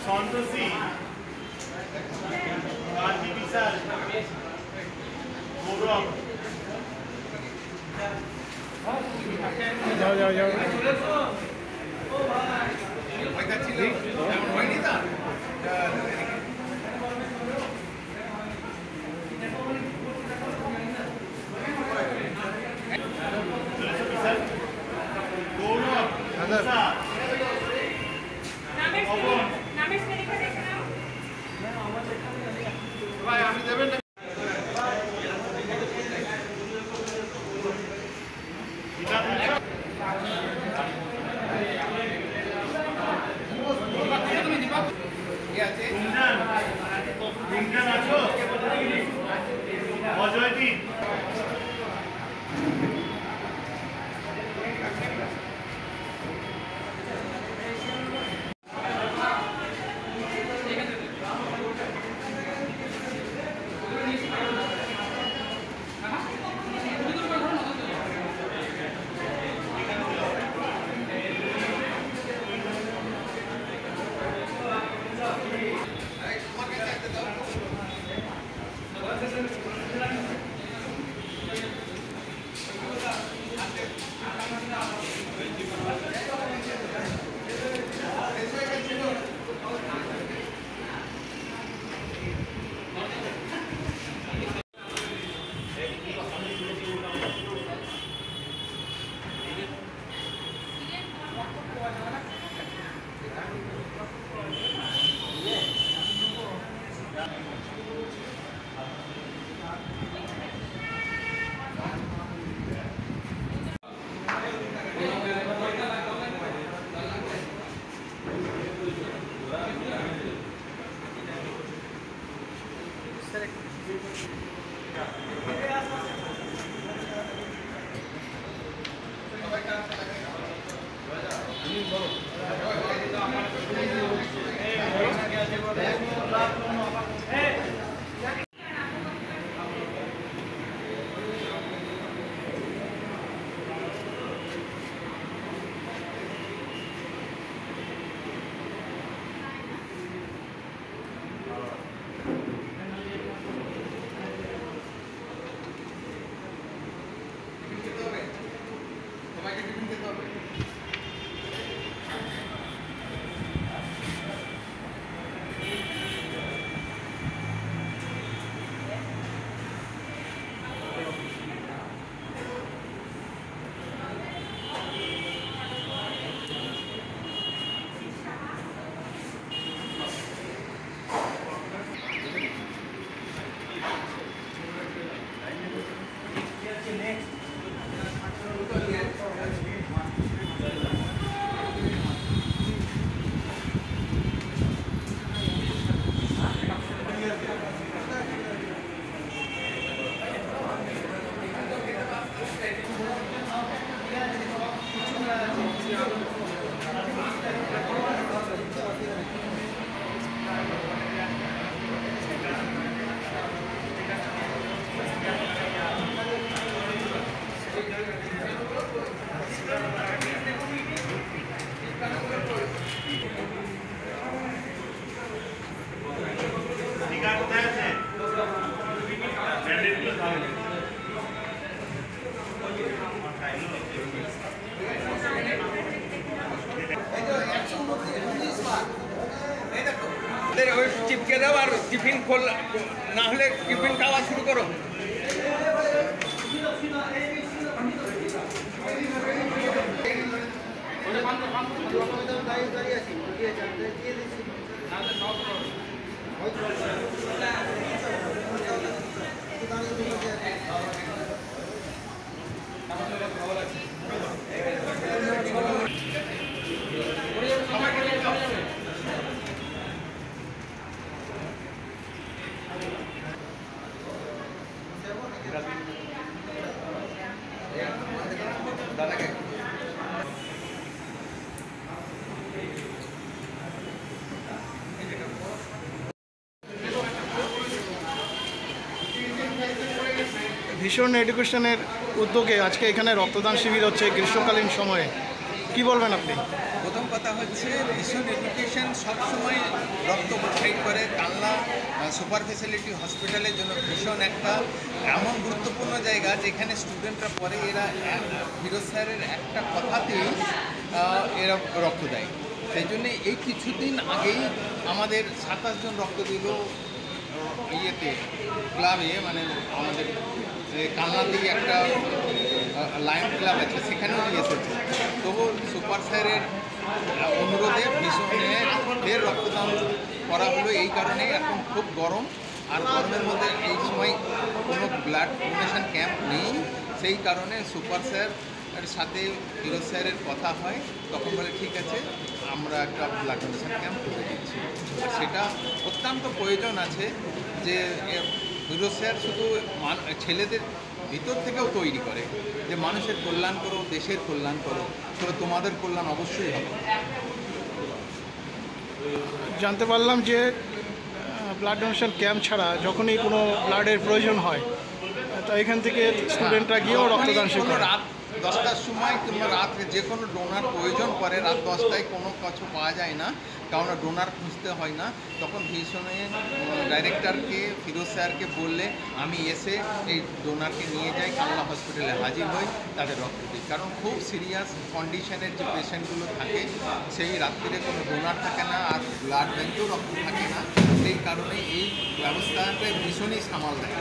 সন্তোষী গান্ধী বিশাল গৌরব যাও যাও যাও অজয়দীপ চিপকে দাও আর টিফিন খোল, না হলে টিফিন খাওয়া শুরু করো। ভীষণ এডুকেশনের উদ্যোগে আজকে এখানে রক্তদান শিবির হচ্ছে গ্রীষ্মকালীন সময়ে, কি বলবেন আপনি? প্রথম কথা হচ্ছে ভীষণ এডুকেশন সবসময় রক্ত প্রোভাইড করে। কালনা সুপার ফেসিলিটি হসপিটালের জন্য ভীষণ একটা এমন গুরুত্বপূর্ণ জায়গা যেখানে স্টুডেন্টরা পরে এরা ফিরোজ স্যারের একটা কথাতেই এরা রক্ত দেয়। সেই জন্যে এই কিছুদিন আগেই আমাদের 27 জন রক্ত দিল ইয়েতে ক্লাবে, মানে আমাদের কালনাতেই একটা লায়ন ক্লাব আছে, সেখানেও নিয়ে এসেছে। তবু সুপার স্যারের অনুরোধে ফের রক্তদান করা হলো। এই কারণে এখন খুব গরম, আর গরমের মধ্যে এই সময় কোনো ব্লাড ডোনেশন ক্যাম্প নেই। সেই কারণে সুপার স্যারের সাথে ফিরোজ স্যারের কথা হয়, তখন বলে ঠিক আছে আমরা একটা ব্লাড ডোনেশন ক্যাম্প করে দিচ্ছি। সেটা অত্যন্ত প্রয়োজন আছে যে ফিরোজ স্যার শুধু ছেলেদের ভিতর থেকেও তৈরি করে যে মানুষের কল্যাণ করো, দেশের কল্যাণ করো, তবে তোমাদের কল্যাণ অবশ্যই হবে। জানতে পারলাম যে ব্লাড ডোনেশন ক্যাম্প ছাড়া যখনই কোনো ব্লাডের প্রয়োজন হয় তো এখান থেকে স্টুডেন্টরা গিয়েও রক্তদান শিবির করে। রাত 10টার সময় কিংবা রাত্রে যে কোনো ডোনার প্রয়োজন পড়ে, রাত 10টায় কোনো কিছু পাওয়া যায় না, কারণ ডোনার খুঁজতে হয় না, তখন ভীষণে ডাইরেক্টরকে ফিরোজ স্যারকে বললে আমি এসে এই ডোনারকে নিয়ে যাই, কালনা হসপিটালে হাজির হই, তাদের রক্ত দিই। কারণ খুব সিরিয়াস কন্ডিশনের যে পেশেন্টগুলো থাকে সেই রাত্রিরে কোনো ডোনার থাকে না, আর ব্লাড ব্যাঙ্কেও রক্ত থাকে না। সেই কারণে এই ব্যবস্থাটা ভীষণই সামাল দেয়।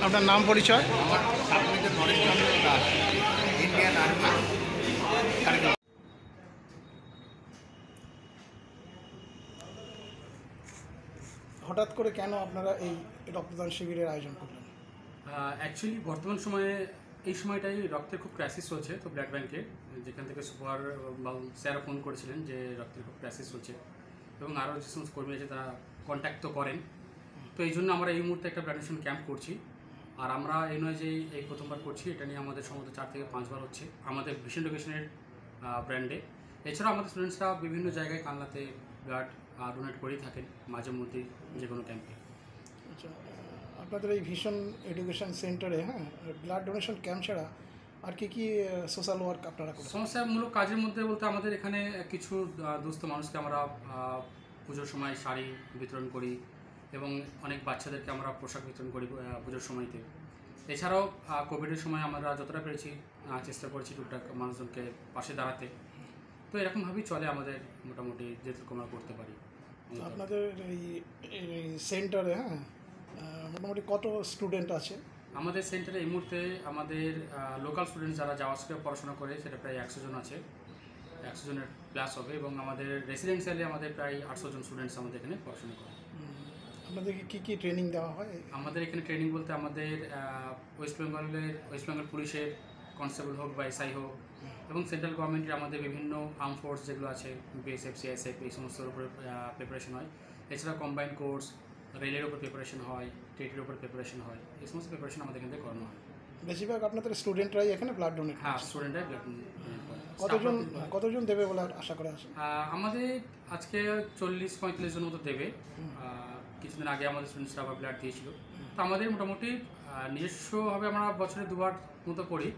আপনার নাম পরিচয়? আমার submeter Nareshchandra Das, Indian army. হঠাৎ করে কেন আপনারা এই রক্তদান শিবিরের আয়োজন করলেন? অ্যাকচুয়ালি বর্তমান সময়ে এই সময়টাই রক্তের খুব ক্রাইসিস হচ্ছে, তো ব্লাড ব্যাংকে যেখান থেকে সুপার স্যারও ফোন করেছিলেন যে রক্তের খুব ক্রাইসিস হচ্ছে, এবং আরও যে সমস্ত কর্মী আছে তারা কন্ট্যাক্ট তো করেন। তো এই জন্য আমরা এই মুহূর্তে একটা ব্লাড ডোনেশন ক্যাম্প করছি। আর আমরা এই নয় যে এই প্রথমবার করছি, এটা নিয়ে আমাদের সম্ভবত 4 থেকে 5 বার হচ্ছে আমাদের ভিশন এডুকেশনের ব্র্যান্ডে। এছাড়াও আমাদের স্টুডেন্টসরা বিভিন্ন জায়গায় কালনাতে ব্লাড ডোনেট করেই থাকেন মাঝে মধ্যেই যে কোনো ক্যাম্পে। আচ্ছা, আপনাদের এই ভিশন এডুকেশন সেন্টারে ব্লাড ডোনেশন ক্যাম্প ছাড়া আর কি সোশ্যাল ওয়ার্ক আপনারা করেন? সমস্যামূলক কাজের মধ্যে বলতে আমাদের এখানে কিছু দুস্থ মানুষকে আমরা পুজোর সময় শাড়ি বিতরণ করি, এবং অনেক বাচ্চাদেরকে আমরা পোশাক বিতরণ করি পুজোর সময়তে। এছাড়াও কোভিডের সময় আমরা যতটা পেরেছি চেষ্টা করেছি টুকটাক মানুষজনকে পাশে দাঁড়াতে। তো এরকমভাবেই চলে আমাদের মোটামুটি যেটুকু আমরা করতে পারি। আপনাদের এই সেন্টারে মোটামুটি কত স্টুডেন্ট আছে? আমাদের সেন্টারে এই মুহূর্তে আমাদের লোকাল স্টুডেন্ট যারা যাওয়া পড়াশোনা করে সেটা প্রায় 100 জন আছে, 100 জনের প্লাস হবে, এবং আমাদের রেসিডেন্সিয়ালে আমাদের প্রায় 800 জন স্টুডেন্টস আমাদের এখানে পড়াশোনা করে। আপনাদেরকে কী ট্রেনিং দেওয়া হয়? আমাদের এখানে ট্রেনিং বলতে আমাদের ওয়েস্ট বেঙ্গল পুলিশের কনস্টেবল হোক বা এসআই হোক, এবং সেন্ট্রাল গভর্নমেন্টের আমাদের বিভিন্ন আর্ম ফোর্স যেগুলো আছে বিএসএফ, সিআইএসএফ, এই সমস্তর উপরে প্রিপারেশন হয়। এছাড়া কম্বাইন্ড কোর্স, রেলের উপর প্রিপারেশন হয়, টেটের উপর প্রিপারেশন হয়, এই সমস্ত প্রিপারেশন আমাদের এখান থেকে করানো হয়। বেশিরভাগ আপনাদের স্টুডেন্টরাই এখানে ব্লাড ডোনেট? হ্যাঁ, স্টুডেন্টরাই ব্লাড কতজন দেবে বলে আশা করা আছে? আমাদের আজকে 40-45 জন মতো দেবে। কিছুদিন আগে আমাদের স্টুডেন্টসরা আবার ব্লাড দিয়েছিল। তো আমাদের মোটামুটি নিজস্বভাবে আমরা বছরে 2বার মতো করি।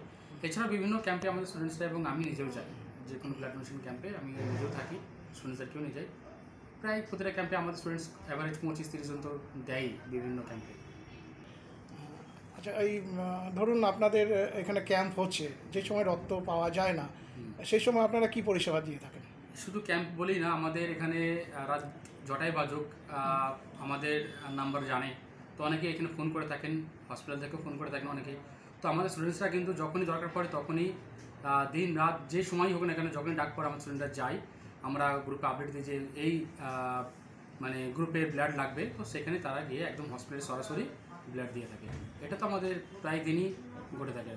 এছাড়া বিভিন্ন ক্যাম্পে আমাদের স্টুডেন্টসরা এবং আমি নিজেও যাই, যে কোনো ব্লাড ডোনেশন ক্যাম্পে আমি নিজেও থাকি, স্টুডেন্টসদেরকেও নিয়ে যাই। প্রায় প্রতিটা ক্যাম্পে আমাদের স্টুডেন্টস অ্যাভারেজ 25-30 জন তো দেয় বিভিন্ন ক্যাম্পে। আচ্ছা, এই ধরুন আপনাদের এখানে ক্যাম্প হচ্ছে, যে সময় রক্ত পাওয়া যায় না সেই সময় আপনারা কি পরিষেবা দিয়ে থাকেন? শুধু ক্যাম্প বলেই না, আমাদের এখানে রাত জটাই বাজুক আমাদের নাম্বার জানে, তো অনেকে এখানে ফোন করে থাকেন, হসপিটাল থেকেও ফোন করে থাকেন অনেকেই। তো আমাদের স্টুডেন্টসরা কিন্তু যখনই দরকার পড়ে তখনই দিন রাত যে সময়ই হোক না কেন, যখনই ডাক পড়ে আমাদের স্টুডেন্টরা যাই, আমরা গ্রুপে আপডেট দিই যে এই মানে গ্রুপে ব্লাড লাগবে, তো সেখানে তারা গিয়ে একদম হসপিটালে সরাসরি ব্লাড দিয়ে থাকে। এটা তো আমাদের প্রায় দিনই ঘটে থাকে।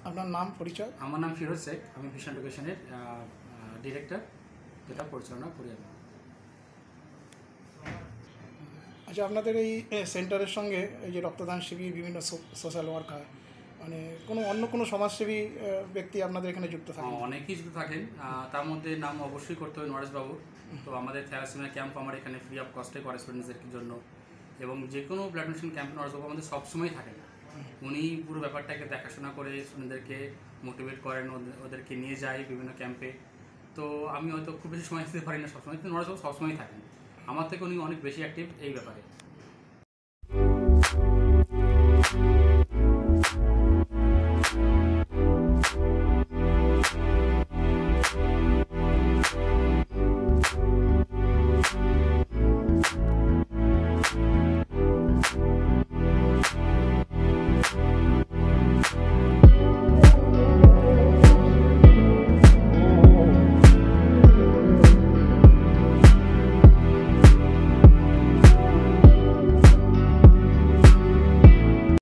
আপনার নাম পরিচয়? আমার নাম ফিরোজ শেখ, আমি ভিশন এডুকেশনের ডিরেক্টর, যেটা পরিচালনা করি আমি। আচ্ছা, আপনাদের এই সেন্টারের সঙ্গে এই যে রক্তদান শিবির, বিভিন্ন সোশ্যাল ওয়ার্ক হয়, মানে অন্য কোনো সমাজসেবী ব্যক্তি আপনাদের এখানে যুক্ত থাকেন? অনেকেই যুক্ত থাকেন, তার মধ্যে নাম অবশ্যই করতে হবে নরেশবাবু। তো আমাদের থ্যালাসেমিয়া ক্যাম্প আমার এখানে ফ্রি অফ কস্টে করে স্টুডেন্টসদের জন্য, এবং যে কোনো ব্লাড ডোনেশন ক্যাম্প নরেশবাবু আমাদের সবসময় থাকেন, উনি পুরো ব্যাপারটাকে দেখাশোনা করে স্টুডেন্টদেরকে মোটিভেট করেন, ওদেরকে নিয়ে যায় বিভিন্ন ক্যাম্পে। তো আমি হয়তো খুব বেশি সময় দিতে পারি না সবসময়, কিন্তু ওনারা সবসময় থাকেন। আমার থেকে উনি অনেক বেশি অ্যাক্টিভ এই ব্যাপারে।